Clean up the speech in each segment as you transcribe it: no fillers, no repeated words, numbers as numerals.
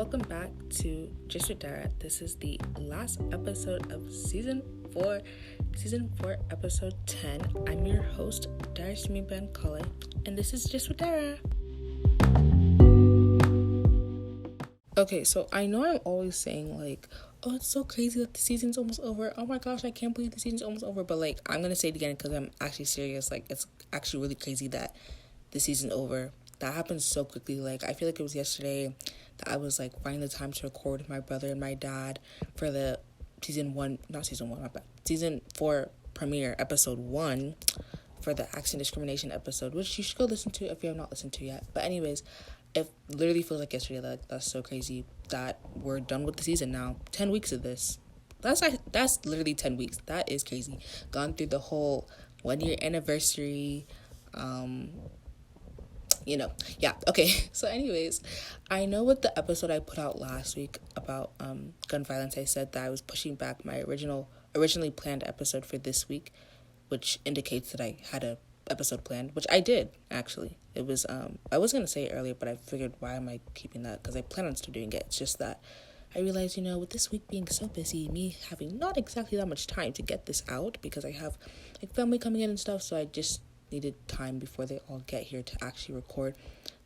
welcome back to Just with Dara. This is the last episode of season 4, episode 10. I'm your host, Dara Ben Kale, and this is Just with Dara. Okay, so I know I'm always saying oh, it's so crazy that the season's almost over. Oh my gosh, I can't believe the season's almost over. But I'm gonna say it again because I'm actually serious. It's actually really crazy that the season's over. That happened so quickly. I feel like it was yesterday that I was finding the time to record with my brother and my dad for the season 4 premiere, episode 1, for the accent discrimination episode, which you should go listen to if you have not listened to yet. But anyways, it literally feels like yesterday. That's so crazy that we're done with the season now. 10 weeks of this. That's literally 10 weeks. That is crazy. Gone through the whole 1-year anniversary. Yeah, okay. So anyways, I know with the episode I put out last week about gun violence, I said that I was pushing back my originally planned episode for this week, which indicates that I had a episode planned, which I did, actually. It was I was gonna say it earlier, but I figured, why am I keeping that? Because I plan on still doing it. It's just that I realized, with this week being so busy, me having not exactly that much time to get this out, because I have family coming in and stuff, so I just needed time before they all get here to actually record.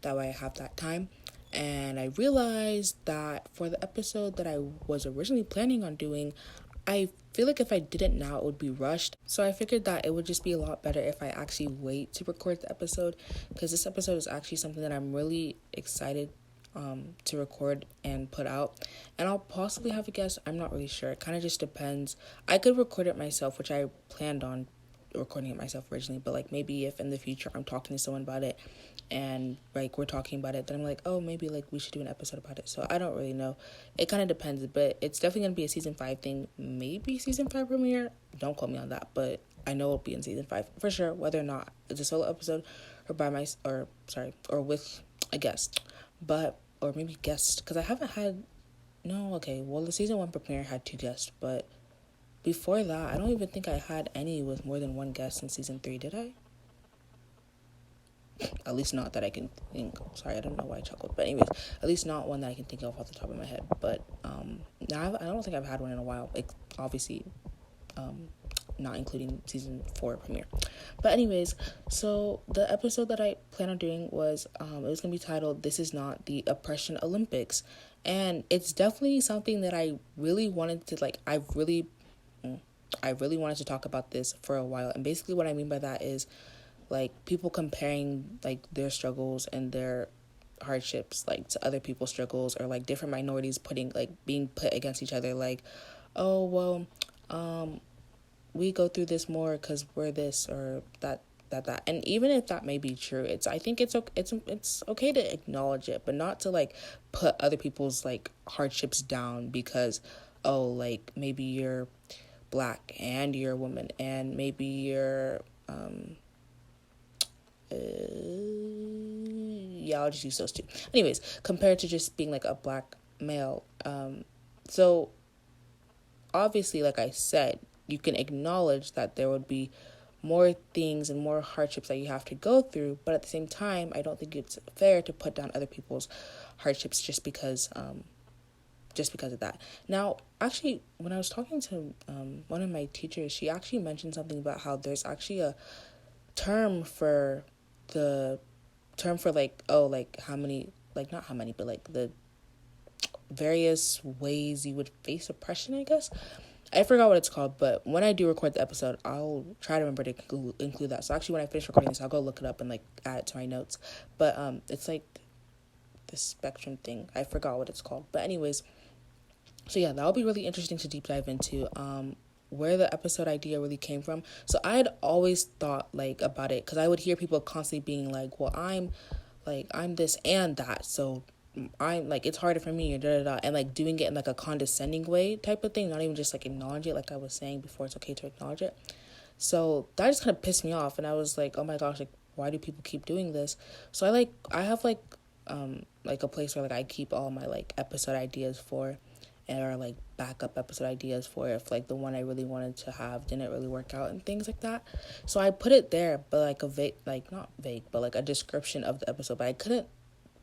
That way I have that time. And I realized that for the episode that I was originally planning on doing, I feel like if I did it now, it would be rushed. So I figured that it would just be a lot better if I actually wait to record the episode, because this episode is actually something that I'm really excited to record and put out. And I'll possibly have a guest. I'm not really sure. It kind of just depends. I could record it myself, which I planned on recording it myself originally, but maybe if in the future I'm talking to someone about it and we're talking about it, then I'm oh, maybe we should do an episode about it. So I don't really know. It kind of depends, but it's definitely gonna be a season 5 thing. Maybe season 5 premiere. Don't quote me on that, but I know it'll be in season 5 for sure, whether or not it's a solo episode or with a guest, or maybe guest, because I haven't had the season 1 premiere had 2 guests, but before that, I don't even think I had any with more than 1 guest in season 3, did I? At least not that I can think. Sorry, I don't know why I chuckled. But anyways, at least not one that I can think of off the top of my head. But now I don't think I've had one in a while. Obviously, not including season 4 premiere. But anyways, so the episode that I plan on doing was, it was going to be titled, "This is Not the Oppression Olympics." And it's definitely something that I really wanted to, I really wanted to talk about this for a while. And basically what I mean by that is people comparing their struggles and their hardships to other people's struggles, or different minorities being put against each other, oh well, we go through this more because we're this or that. And even if that may be true, I think it's okay to acknowledge it, but not to put other people's hardships down because maybe you're Black and you're a woman, and maybe you're I'll just use those two. Anyways, compared to just being a Black male. So obviously, like I said, you can acknowledge that there would be more things and more hardships that you have to go through, but at the same time, I don't think it's fair to put down other people's hardships just because of that. Now, actually, when I was talking to one of my teachers, she actually mentioned something about how there's actually a term for how many, not how many, but the various ways you would face oppression, I guess. I forgot what it's called, but when I do record the episode, I'll try to remember to include that. So actually, when I finish recording this, I'll go look it up and add it to my notes. But it's this spectrum thing. I forgot what it's called. But anyways, so yeah, that'll be really interesting to deep dive into where the episode idea really came from. So I had always thought about it, because I would hear people constantly being well, I'm this and that, so I'm it's harder for me, or and doing it in a condescending way type of thing, not even just acknowledge it, I was saying before. It's okay to acknowledge it. So that just kind of pissed me off, and I was oh my gosh, why do people keep doing this? So I have a place where I keep all my episode ideas for, or backup episode ideas for if the one I really wanted to have didn't really work out and things like that. So I put it there, but a vague, not vague, but a description of the episode, but I couldn't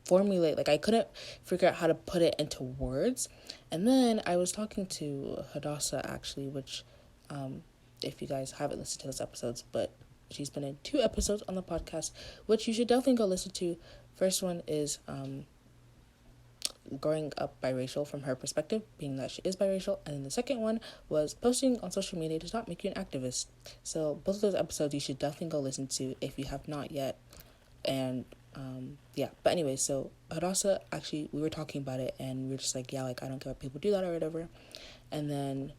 formulate, like I couldn't figure out how to put it into words. And then I was talking to Hadassah actually, which if you guys haven't listened to those episodes, but she's been in 2 episodes on the podcast, which you should definitely go listen to. First one is growing up biracial from her perspective, being that she is biracial, and then the second one was posting on social media does not make you an activist. So both of those episodes you should definitely go listen to if you have not yet. And yeah, but anyway, so Hadassah, actually we were talking about it and we were just like, yeah, like I don't care if people do that or whatever. And then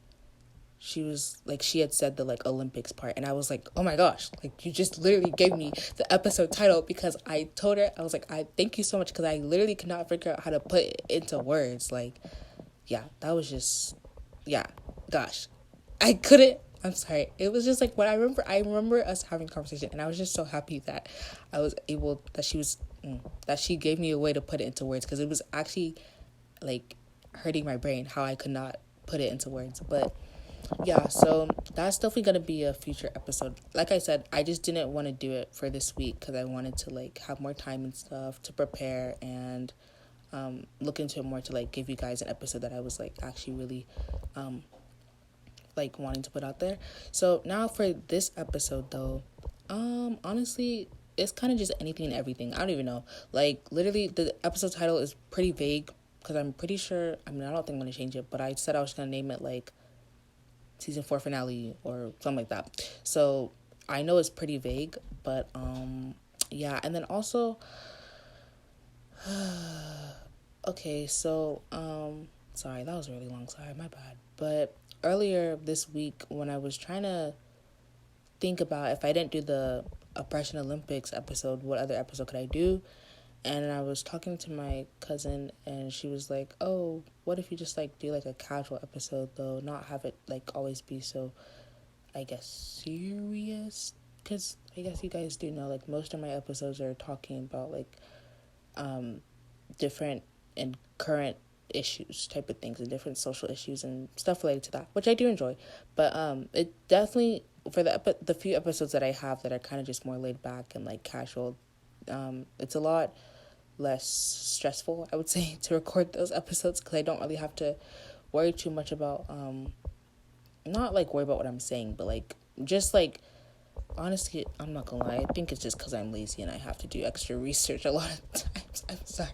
she was like, she had said the like Olympics part, and I was like, oh my gosh, like you just literally gave me the episode title, because I told her, I was like, I thank you so much, because I literally could not figure out how to put it into words. Like, yeah, that was just, yeah, gosh, I couldn't. I'm sorry. It was just like what I remember us having a conversation, and I was just so happy that I was able, that she gave me a way to put it into words, because it was actually like hurting my brain how I could not put it into words. But yeah, so that's definitely going to be a future episode. Like I said, I just didn't want to do it for this week because I wanted to like have more time and stuff to prepare and look into it more to like give you guys an episode that I was like actually really like wanting to put out there. So now for this episode though, honestly, it's kind of just anything and everything. I don't even know. Like literally the episode title is pretty vague because I'm pretty sure, I mean, I don't think I'm going to change it, but I said I was going to name it like season 4 finale or something like that. So I know it's pretty vague, but yeah. And then also okay, so sorry, that was really long, sorry, my bad. But earlier this week when I was trying to think about if I didn't do the Oppression Olympics episode, what other episode could I do? And I was talking to my cousin, and she was like, oh, what if you just, like, do, like, a casual episode, though, not have it, like, always be so, I guess, serious? Because I guess you guys do know, like, most of my episodes are talking about, like, different and current issues type of things and different social issues and stuff related to that, which I do enjoy. But it definitely, for the few episodes that I have that are kind of just more laid back and, like, casual, it's a lot less stressful, I would say, to record those episodes because I don't really have to worry too much about not like worry about what I'm saying, but like just like honestly, I'm not gonna lie, I think it's just because I'm lazy and I have to do extra research a lot of times. I'm sorry.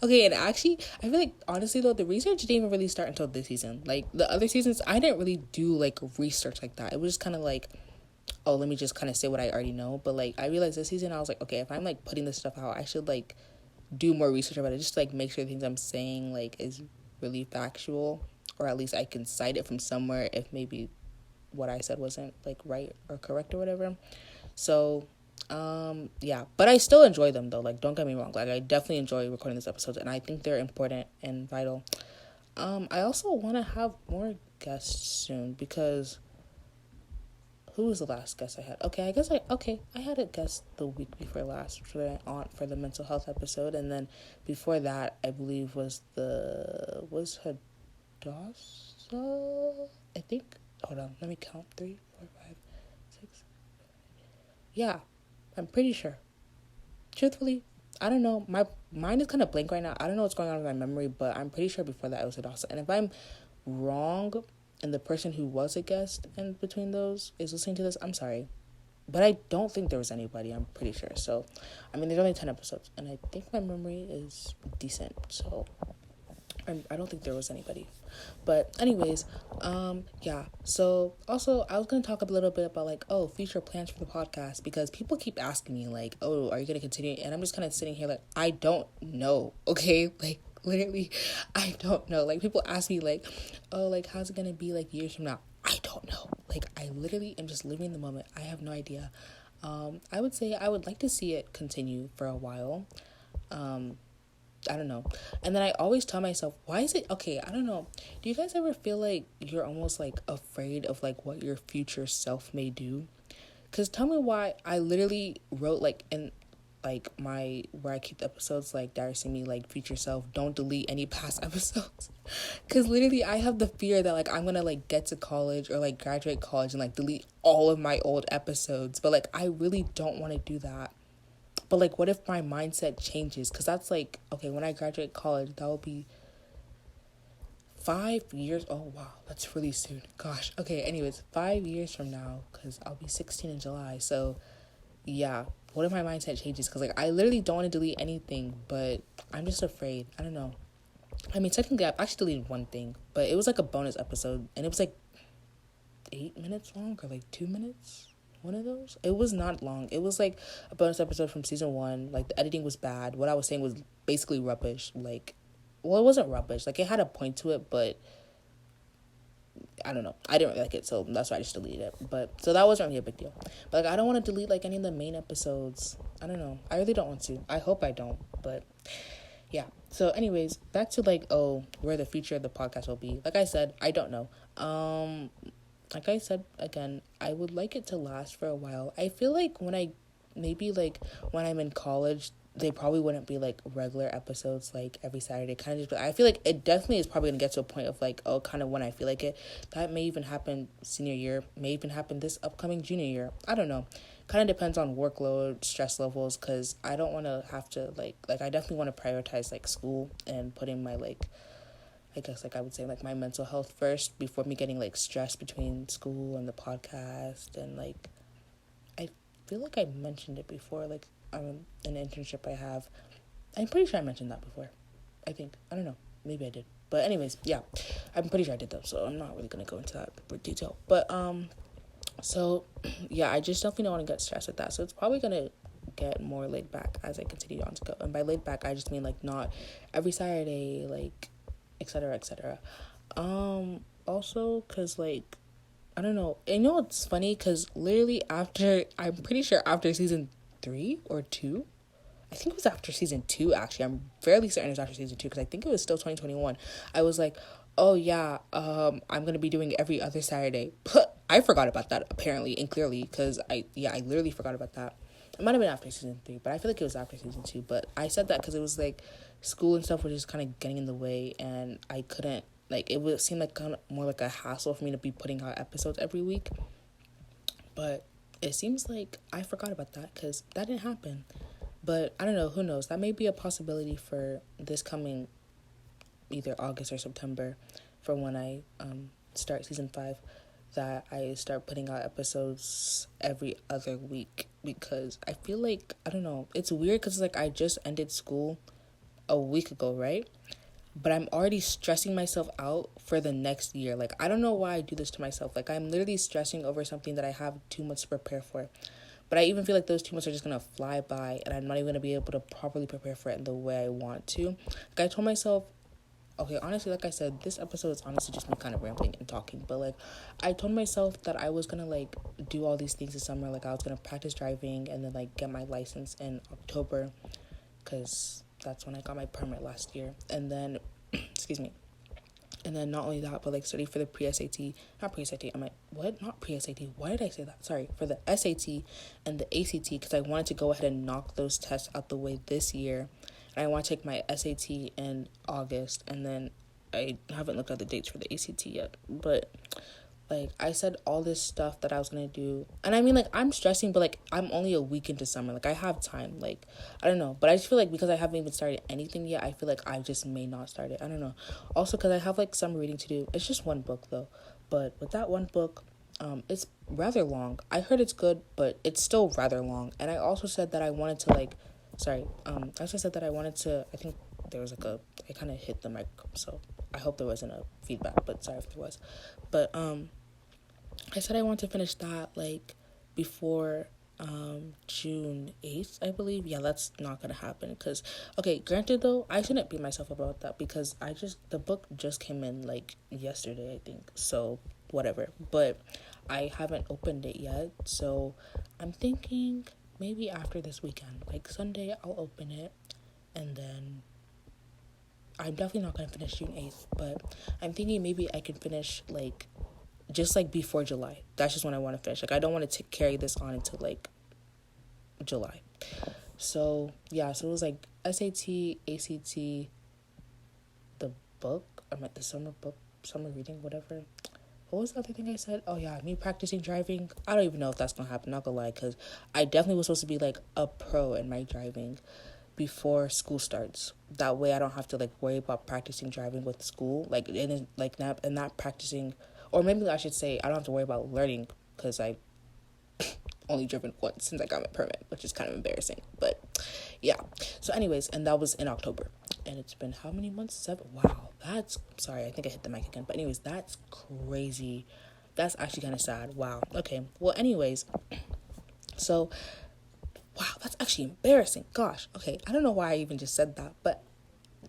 Okay, and actually I feel like honestly though, the research didn't even really start until this season. Like the other seasons I didn't really do like research like that. It was just kind of like, oh, let me just kind of say what I already know. But like I realized this season I was like, okay, if I'm like putting this stuff out, I should like do more research about it, just to, like make sure the things I'm saying like is really factual, or at least I can cite it from somewhere if maybe what I said wasn't like right or correct or whatever. So yeah, but I still enjoy them though, like don't get me wrong, like I definitely enjoy recording these episodes and I think they're important and vital. I also want to have more guests soon because who was the last guest I had? Okay, I had a guest the week before last for the aunt for the mental health episode, and then before that, I believe was Hadassah, I think. Hold on, let me count. 3, 4, 5, 6. Yeah, I'm pretty sure. Truthfully, I don't know. My mind is kind of blank right now. I don't know what's going on with my memory, but I'm pretty sure before that it was Hadassah. And if I'm wrong, and the person who was a guest in between those is listening to this, I'm sorry. But I don't think there was anybody, I'm pretty sure. So, I mean, there's only 10 episodes, and I think my memory is decent. So, I don't think there was anybody. But anyways, yeah. So, also, I was going to talk a little bit about, like, future plans for the podcast. Because people keep asking me, like, oh, are you going to continue? And I'm just kind of sitting here like, I don't know, okay? Like, literally, I don't know. Like, people ask me, like, oh, like, how's it gonna be, like, years from now? I don't know. Like, I literally am just living in the moment. I have no idea. I would say I would like to see it continue for a while. I don't know. And then I always tell myself, why is it, okay, I don't know. Do you guys ever feel like you're almost, like, afraid of, like, what your future self may do? Because tell me why. I literally wrote, like, in like my where I keep the episodes, like Dara see me, like future self, don't delete any past episodes, because literally I have the fear that like I'm gonna like get to college or like graduate college and like delete all of my old episodes, but like I really don't want to do that But like, what if my mindset changes? Because that's like, okay, when I graduate college, that will be 5 years. Oh wow, that's really soon. Gosh. Okay. Anyways, 5 years from now, because I'll be 16 in July. So yeah, what if my mindset changes? Because like, I literally don't want to delete anything, but I'm just afraid. I don't know. I mean, technically, I've actually deleted one thing, but it was like a bonus episode, and it was like 8 minutes long or like 2 minutes. One of those. It was not long. It was like a bonus episode from season one. Like the editing was bad. What I was saying was basically rubbish. Like, well, it wasn't rubbish. Like it had a point to it, but I don't know. I didn't really like it, so that's why I just deleted it. But so that wasn't really a big deal. But like I don't want to delete like any of the main episodes. I don't know. I really don't want to. I hope I don't. But yeah. So anyways, back to like where the future of the podcast will be. Like I said, I don't know. Like I said again, I would like it to last for a while. I feel like when I'm in college, they probably wouldn't be like regular episodes like every Saturday. Kind of just, I feel like it definitely is probably gonna get to a point of like, oh, kind of when I feel like it. That may even happen senior year, may even happen this upcoming junior year. I don't know. Kind of depends on workload, stress levels, because I don't want to have to like I definitely want to prioritize like school and putting my like, I guess like I would say like my mental health first before me getting like stressed between school and the podcast. And like I feel like I mentioned it before, like an internship I have. I'm pretty sure I mentioned that before. I think. I don't know. Maybe I did. But anyways, yeah. I'm pretty sure I did though, so I'm not really gonna go into that for detail. But so yeah, I just definitely don't want to get stressed with that. So it's probably gonna get more laid back as I continue on to go. And by laid back I just mean like not every Saturday, like etc etc. Also because like I don't know, it's funny because literally after, I'm pretty sure after season 3 or 2, I think it was after season 2 actually, I'm fairly certain it was after season 2 because I think it was still 2021. I was like, oh yeah, I'm gonna be doing every other Saturday. I forgot about that apparently and clearly because I literally forgot about that. It might have been after season 3, but I feel like it was after season 2. But I said that because it was like school and stuff was just kind of getting in the way, and I couldn't, like, it would seem like kind of more like a hassle for me to be putting out episodes every week. But it seems like I forgot about that because that didn't happen. But I don't know, who knows? That may be a possibility for this coming either August or September for when I start season 5, that I start putting out episodes every other week, because I feel like, I don't know, it's weird because like I just ended school a week ago, right? But I'm already stressing myself out for the next year. Like, I don't know why I do this to myself. Like, I'm literally stressing over something that I have 2 months to prepare for. But I even feel like those 2 months are just going to fly by, and I'm not even going to be able to properly prepare for it in the way I want to. Like, I told myself, okay, honestly, like I said, this episode is honestly just me kind of rambling and talking. But, like, I told myself that I was going to, like, do all these things this summer. Like, I was going to practice driving and then, like, get my license in October, because that's when I got my permit last year. And then, excuse me. And then not only that, but like study for the pre-SAT, not pre-SAT, I'm like, what? Not pre-SAT, why did I say that? Sorry, for the SAT and the ACT, because I wanted to go ahead and knock those tests out the way this year. And I want to take my SAT in August, and then I haven't looked at the dates for the ACT yet. But like, I said all this stuff that I was going to do. And I mean, like, I'm stressing, but, like, I'm only a week into summer. Like, I have time. Like, I don't know. But I just feel like because I haven't even started anything yet, I feel like I just may not start it. I don't know. Also, because I have, like, some reading to do. It's just one book, though. But with that one book, it's rather long. I heard it's good, but it's still rather long. And I also said that I wanted to, like, I also said that I wanted to, I think there was, like, I kind of hit the mic, so I hope there wasn't a feedback, but sorry if there was. But, I said I want to finish that, like, before, June 8th, I believe. Yeah, that's not gonna happen, because, okay, granted, though, I shouldn't beat myself about that, because the book just came in, like, yesterday, I think, so, whatever, but I haven't opened it yet, so I'm thinking maybe after this weekend, like, Sunday, I'll open it, and then I'm definitely not gonna finish June 8th, but I'm thinking maybe I can finish, like, just like before July. That's just when I want to finish. Like, I don't want to carry this on until like July. So yeah, so it was like SAT, ACT, the book. I'm at the summer reading, whatever. what was the other thing I said? Oh yeah, me practicing driving. I don't even know if that's gonna happen. Not gonna lie, because I definitely was supposed to be like a pro in my driving before school starts. That way, I don't have to like worry about practicing driving with school, like not practicing, or maybe I should say I don't have to worry about learning because I only driven once since I got my permit, which is kind of embarrassing. But yeah. So, anyways, and that was in October, and it's been how many months? 7. Wow, that's sorry. I think I hit the mic again. But anyways, that's crazy. That's actually kind of sad. Wow. Okay. Well, anyways, so wow, that's actually embarrassing. Gosh. Okay. I don't know why I even just said that, but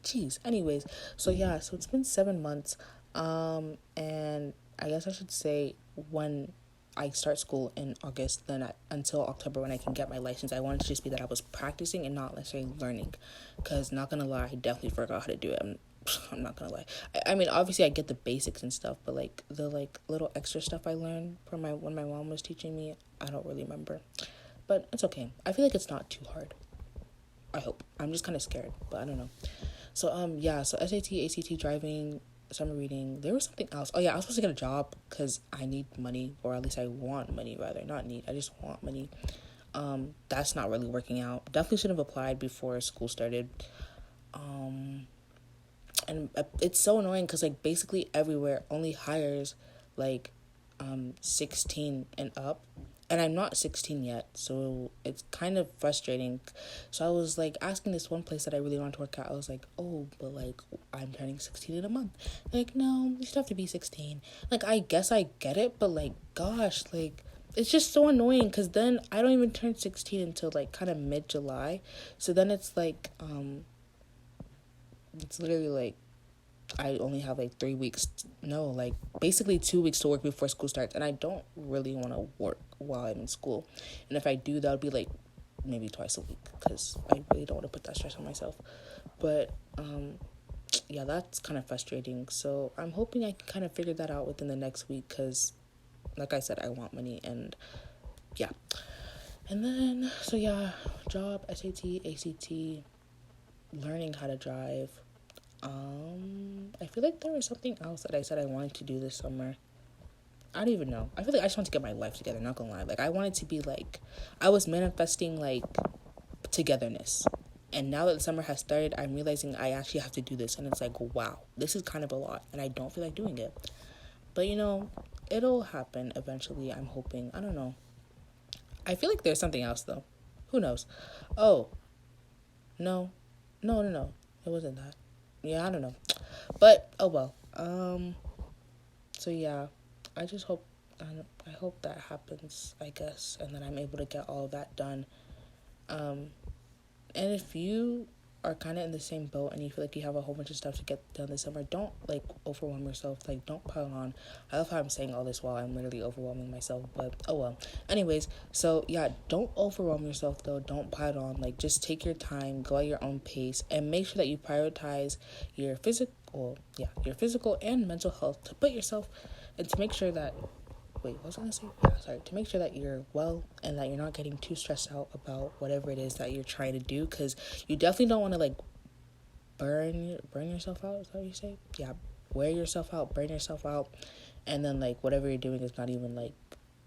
geez. Anyways, so yeah. So it's been 7 months. And I guess I should say when I start school in August, then until October when I can get my license, I wanted to just be that I was practicing and not necessarily learning. Because, not gonna lie, I definitely forgot how to do it. I'm not gonna lie. I mean, obviously I get the basics and stuff, but like the like little extra stuff I learned from when my mom was teaching me, I don't really remember. But it's okay. I feel like it's not too hard. I hope. I'm just kind of scared, but I don't know. So yeah, so SAT, ACT, driving, summer reading. There was something else. Oh yeah, I was supposed to get a job because I need money, or at least I want money rather, not need. I just want money. That's not really working out. Definitely should have applied before school started. And it's so annoying because like basically everywhere only hires like 16 and up, and I'm not 16 yet, so it's kind of frustrating. So I was like asking this one place that I really wanted to work at. I was like, oh, but like I'm turning 16 in a month. Like, no, you still have to be 16. Like, I guess I get it, but like, gosh, like it's just so annoying because then I don't even turn 16 until like kind of mid-July. So then it's like it's literally like I only have like 3 weeks, no, like basically 2 weeks to work before school starts, and I don't really want to work while I'm in school. And if I do, that would be like maybe twice a week because I really don't want to put that stress on myself. But yeah, that's kind of frustrating. So I'm hoping I can kind of figure that out within the next week because, like I said, I want money, and yeah. And then, so yeah, job, SAT, ACT, learning how to drive. I feel like there was something else that I said I wanted to do this summer. I don't even know. I feel like I just want to get my life together, not gonna lie. Like, I wanted to be like, I was manifesting like togetherness. And now that the summer has started, I'm realizing I actually have to do this. And it's like, wow, this is kind of a lot. And I don't feel like doing it. But, it'll happen eventually, I'm hoping. I don't know. I feel like there's something else, though. Who knows? Oh, no. No. It wasn't that. Yeah, I don't know. But, oh well. So yeah, I just hope, I hope that happens, I guess. And then I'm able to get all of that done. And if you are kind of in the same boat and you feel like you have a whole bunch of stuff to get done this summer, don't like overwhelm yourself. Like, don't pile on. I love how I'm saying all this while I'm literally overwhelming myself, but oh well. Anyways, so yeah, don't overwhelm yourself though. Don't pile on. Like, just take your time, go at your own pace, and make sure that you prioritize your physical and mental health to put yourself and to make sure that what was I gonna say? Yeah, sorry. To make sure that you're well and that you're not getting too stressed out about whatever it is that you're trying to do, because you definitely don't want to like burn yourself out. Is that what you say? Yeah, wear yourself out, burn yourself out, and then like whatever you're doing is not even like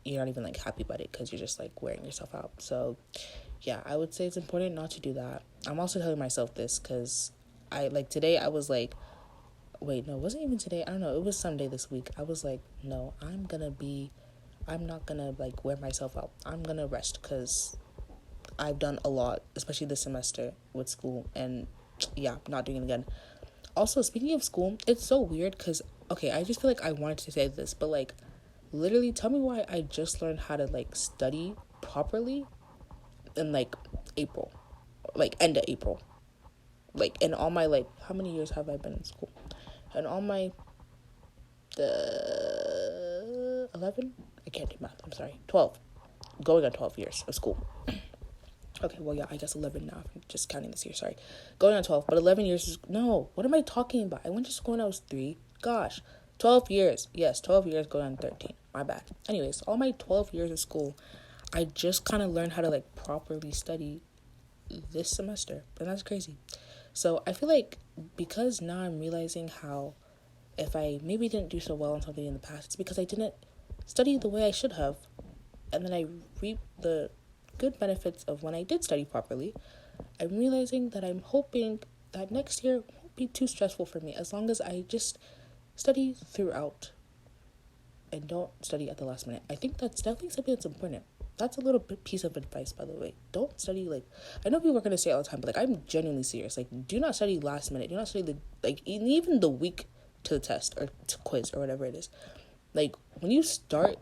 you're not even like happy about it because you're just like wearing yourself out. So yeah, I would say it's important not to do that. I'm also telling myself this because I like today I was like, wait, no, it wasn't even today. I don't know. It was Sunday this week. I was like, no, I'm not gonna like wear myself out. I'm gonna rest because I've done a lot, especially this semester with school, and yeah, not doing it again. Also, speaking of school, it's so weird because, okay, I just feel like I wanted to say this, but like, literally, tell me why I just learned how to like study properly in like April, like end of April. Like, in all my, like, how many years have I been in school? And all my, 11? I can't do math, I'm sorry. 12. Going on 12 years of school. Okay, well, yeah, I guess 11 now. I'm just counting this year, sorry. Going on 12, but 11 years is, no, what am I talking about? I went to school when I was 3. Gosh, 12 years. Yes, 12 years going on 13. My bad. Anyways, all my 12 years of school, I just kind of learned how to, like, properly study this semester. And that's crazy. So I feel like because now I'm realizing how if I maybe didn't do so well on something in the past, it's because I didn't study the way I should have. And then I reap the good benefits of when I did study properly. I'm realizing that I'm hoping that next year won't be too stressful for me as long as I just study throughout and don't study at the last minute. I think that's definitely something that's important. That's a little bit piece of advice, by the way. Don't study, like, I know people are going to say it all the time, but, like, I'm genuinely serious. Like, do not study last minute. Do not study, even the week to the test or to quiz or whatever it is. Like, when you start,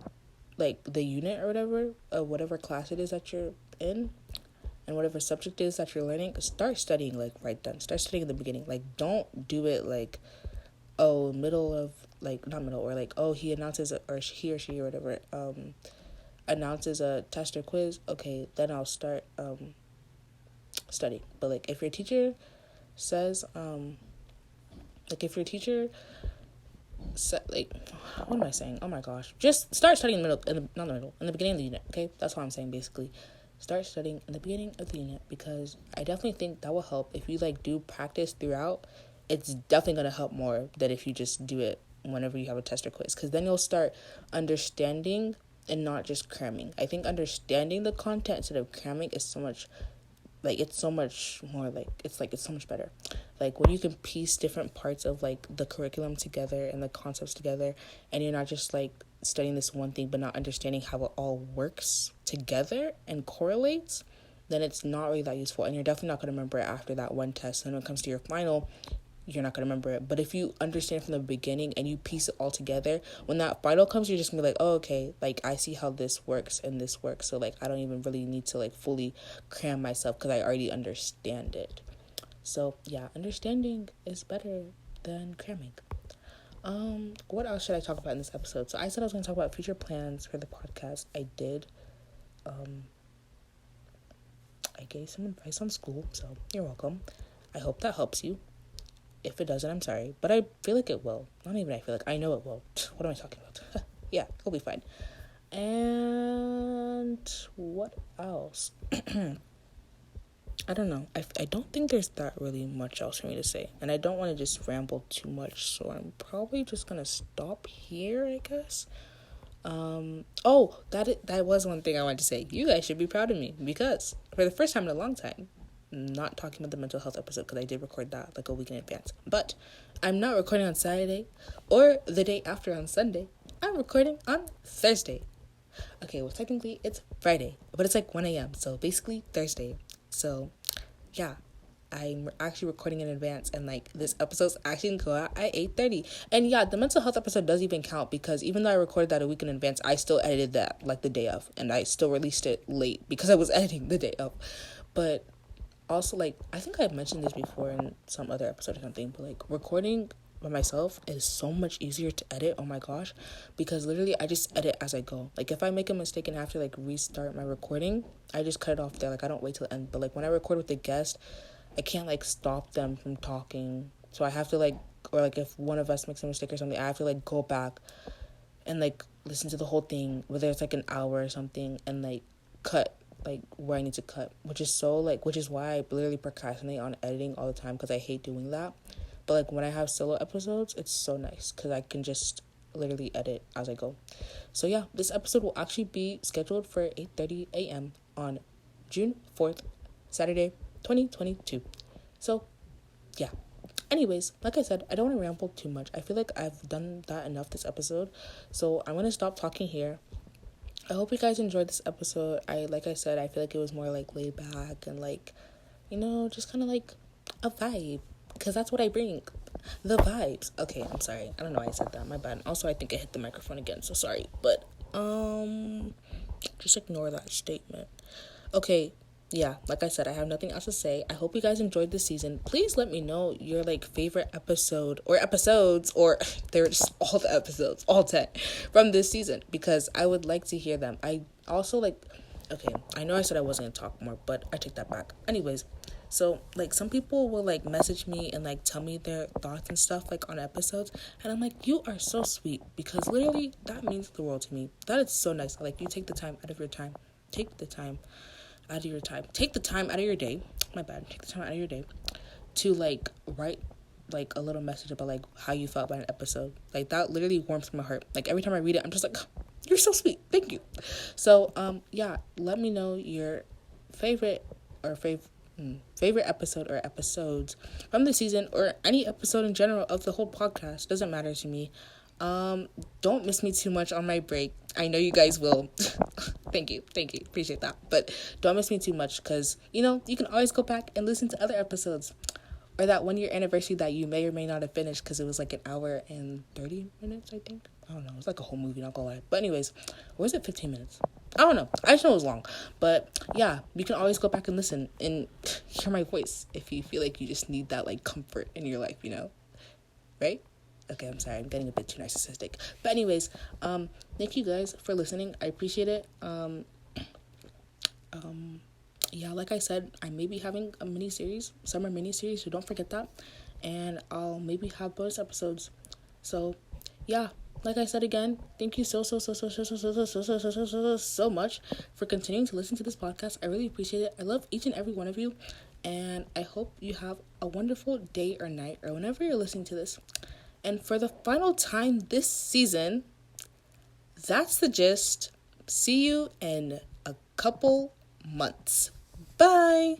like, the unit or whatever class it is that you're in, and whatever subject it is that you're learning, start studying, like, right then. Start studying in the beginning. Like, don't do it, like, middle of, like, not middle, or, like, he announces, or he or she or whatever, announces a test or quiz, okay, then I'll start studying. But, like, if your teacher says, what am I saying? Oh my gosh. Just start studying in the beginning of the unit, okay? That's what I'm saying, basically. Start studying in the beginning of the unit, because I definitely think that will help. If you, like, do practice throughout, it's definitely going to help more than if you just do it whenever you have a test or quiz, because then you'll start understanding and not just cramming. I think understanding the content instead of cramming is so much, like, it's so much more, like, it's so much better. Like, when you can piece different parts of, like, the curriculum together and the concepts together, and you're not just, like, studying this one thing but not understanding how it all works together and correlates, then it's not really that useful, and you're definitely not going to remember it after that one test. And when it comes to your final, you're not going to remember it. But if you understand from the beginning and you piece it all together, when that final comes, you're just going to be like, oh, okay, like, I see how this works and this works. So, like, I don't even really need to, like, fully cram myself because I already understand it. So, yeah, understanding is better than cramming. What else should I talk about in this episode? So I said I was going to talk about future plans for the podcast. I did. I gave some advice on school, so you're welcome. I hope that helps you. If it doesn't, I'm sorry, but I feel like it will. Not even I feel like, I know it will. What am I talking about? Yeah, it'll be fine. And what else? I don't know. I don't think there's that really much else for me to say. And I don't want to just ramble too much, so I'm probably just going to stop here, I guess. That was one thing I wanted to say. You guys should be proud of me, because for the first time in a long time, not talking about the mental health episode, because I did record that like a week in advance, but I'm not recording on Saturday or the day after on Sunday. I'm recording on Thursday. Okay, well, technically it's Friday, but it's like 1 a.m, so basically Thursday. So yeah, I'm actually recording in advance, and like, this episode's actually gonna go out at 8:30. And yeah, the mental health episode does even count, because even though I recorded that a week in advance, I still edited that like the day of, and I still released it late because I was editing the day of. But also, like, I think I've mentioned this before in some other episode or something, but like, recording by myself is so much easier to edit. Oh my gosh, because literally I just edit as I go. Like, if I make a mistake and have to like restart my recording, I just cut it off there. Like, I don't wait till the end. But like, when I record with a guest, I can't like stop them from talking, so I have to like, or like if one of us makes a mistake or something, I have to like go back and like listen to the whole thing, whether it's like an hour or something, and like cut like where I need to cut, which is why I literally procrastinate on editing all the time, because I hate doing that. But like, when I have solo episodes, it's so nice because I can just literally edit as I go. So yeah, this episode will actually be scheduled for 8:30 a.m. on June 4th, Saturday, 2022. So yeah, anyways, like I said, I don't want to ramble too much. I feel like I've done that enough this episode, so I'm gonna stop talking here. I hope you guys enjoyed this episode. Like I said, I feel like it was more like laid back and like, just kind of like a vibe, because that's what I bring, the vibes. Okay, I'm sorry, I don't know why I said that, my bad. Also, I think I hit the microphone again, so sorry, but just ignore that statement. Okay, yeah, like I said, I have nothing else to say. I hope you guys enjoyed this season. Please let me know your like favorite episode or episodes, or they're just all the episodes, all 10 from this season, because I would like to hear them. I also okay, I know I said I wasn't gonna talk more, but I take that back. Anyways, so like, some people will like message me and like tell me their thoughts and stuff like on episodes, and I'm like, you are so sweet, because literally that means the world to me. That is so nice. Like, you take the time out of your time. Take the time out of your day. My bad. Take the time out of your day to like write like a little message about like how you felt about an episode. Like that literally warms my heart. Like every time I read it, I'm just like, you're so sweet. Thank you. So yeah, let me know your favorite or favorite episode or episodes from the season, or any episode in general of the whole podcast. Doesn't matter to me. Don't miss me too much on my break. I know you guys will. Thank you, appreciate that. But don't miss me too much, because you can always go back and listen to other episodes, or that 1 year anniversary that you may or may not have finished because it was like an hour and 30 minutes, I think. I don't know, it's like a whole movie, not gonna lie. But anyways, or was it 15 minutes? I don't know, I just know it was long. But yeah, you can always go back and listen and hear my voice if you feel like you just need that like comfort in your life, right? Okay, I'm sorry, I'm getting a bit too narcissistic. But anyways, thank you guys for listening. I appreciate it. Yeah, like I said, I may be having a summer mini-series, so don't forget that. And I'll maybe have bonus episodes. So, yeah, like I said again, thank you so much for continuing to listen to this podcast. I really appreciate it. I love each and every one of you. And I hope you have a wonderful day or night, or whenever you're listening to this. And for the final time this season, that's the gist. See you in a couple months. Bye.